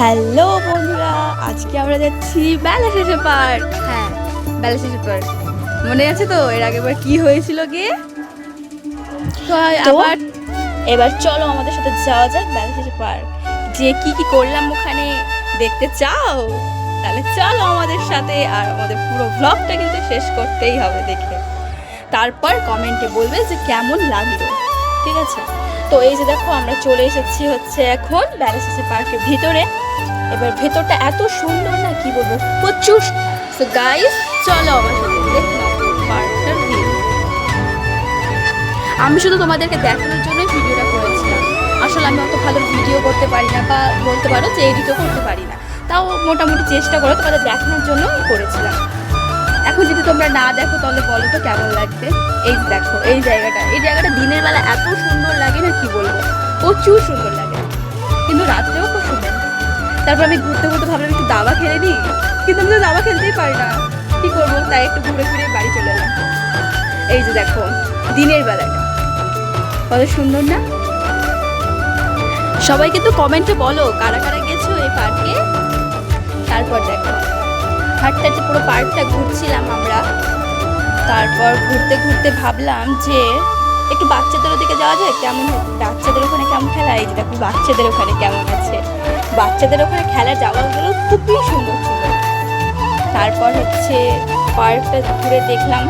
Hello বন্ধুরা, আজকে আমরা যাচ্ছি বেলাশেষে পার্ক। হ্যাঁ, বেলাশেষে পার্ক মনে আছে তো? এর আগেবার কি হয়েছিল গিয়ে? তো আবার এবার চলো আমাদের সাথে যাওয়া যাক বেলাশেষে পার্ক। যে কি কি করলাম ওখানে দেখতে চাও? তাহলে চলো আমাদের সাথে, আর আমাদের পুরো ব্লগটা কিন্তু শেষ করতেই হবে দেখে। তারপর কমেন্টে বলবে যে কেমন লাগলো, ঠিক আছে? তো এই যে দেখো, আমরা চলে এসেছি হচ্ছে এখন বেলাশেষে পার্কের ভিতরে। এবার ভেতরটা এত সুন্দর না, কি বলবো, প্রচুর। সো গাইস, চলো আমার সাথে দেখে নাও পার্কটার ভিউ। আমি শুধু তোমাদেরকে দেখানোর জন্যই ভিডিওটা করেছিলাম। আসলে আমি অত ভালো ভিডিও করতে পারি না, বা বলতে পারো যে এডিটও করতে পারি না। তাও মোটামুটি চেষ্টা করে তোমাদের দেখানোর জন্য করেছিলাম। এখন যদি তোমরা না দেখো তাহলে বলো তো কেমন লাগবে। এই দেখো, এই জায়গাটা দিনের বেলা এত সুন্দর লাগে না, কি বলবো, প্রচুর সুন্দর লাগে। কিন্তু রাত্রেও খুব সুন্দর। তারপর আমি ঘুরতে ঘুরতে ভাবলাম একটু দাবা খেলে নিই, কিন্তু আমি তো দাবা খেলতেই পারি না, কি করবো? তাই একটু ঘুরে ফিরে বাড়ি চলে এলাম। এই যে দেখো দিনের বেলাটা কত সুন্দর না? সবাই কিন্তু কমেন্টে বলো কারা কারা গেছো এই পার্কে। তারপর দেখো হাঁটতে পুরো পার্কটা ঘুরছিলাম আমরা। তারপর ঘুরতে ঘুরতে ভাবলাম যে একটু বাচ্চাদের ওদিকে যাওয়া যায়, কেমন বাচ্চাদের ওখানে কেমন খেলা। এই যে দেখো বাচ্চাদের ওখানে কেমন আছে, বাচ্চাদের ওখানে খেলা যাওয়াগুলো খুবই সুন্দর ছিল। তারপর হচ্ছে পার্কটা ঘুরে দেখলাম।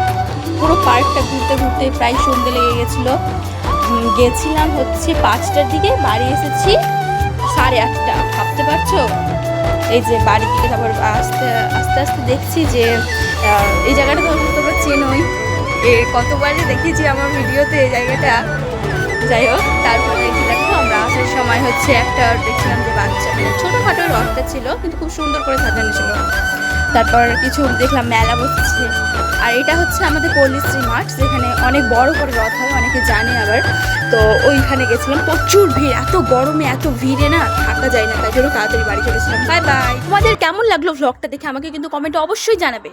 পুরো পার্কটা ঘুরতে ঘুরতে প্রায় সন্ধ্যে লেগে গেছিলো। গেছিলাম হচ্ছে 5টার দিকে, বাড়ি এসেছি 8:30। ভাবতে পারছো? এই যে বাড়ি থেকে তারপর আস্তে আস্তে আস্তে দেখছি যে এই জায়গাটা তোমরা চেনোই, কতবারই দেখেছি আমার ভিডিওতে এই জায়গাটা। যাই হোক, তারপরে দেখো আমরা আসার সময় হচ্ছে একটা দেখছিলাম যে বাচ্চা, মানে ছোটোখাটো রথটা ছিল কিন্তু খুব সুন্দর করে সাজানো ছিল। তারপর কিছু দেখলাম মেলা বসছে। আর এটা হচ্ছে আমাদের পল্লীশ্রী মাঠ, যেখানে অনেক বড় করে রথ হয়, অনেকে জানে আবার। তো ওইখানে গেছিলাম, প্রচুর ভিড়, এত গরমে এত ভিড়ে না থাকা যায় না, তাই জন্য তাড়াতাড়ি বাড়ি চলেছিলাম। Bye bye. তোমাদের কেমন লাগলো ভ্লগটা দেখে আমাকে কিন্তু কমেন্টে অবশ্যই জানাবে।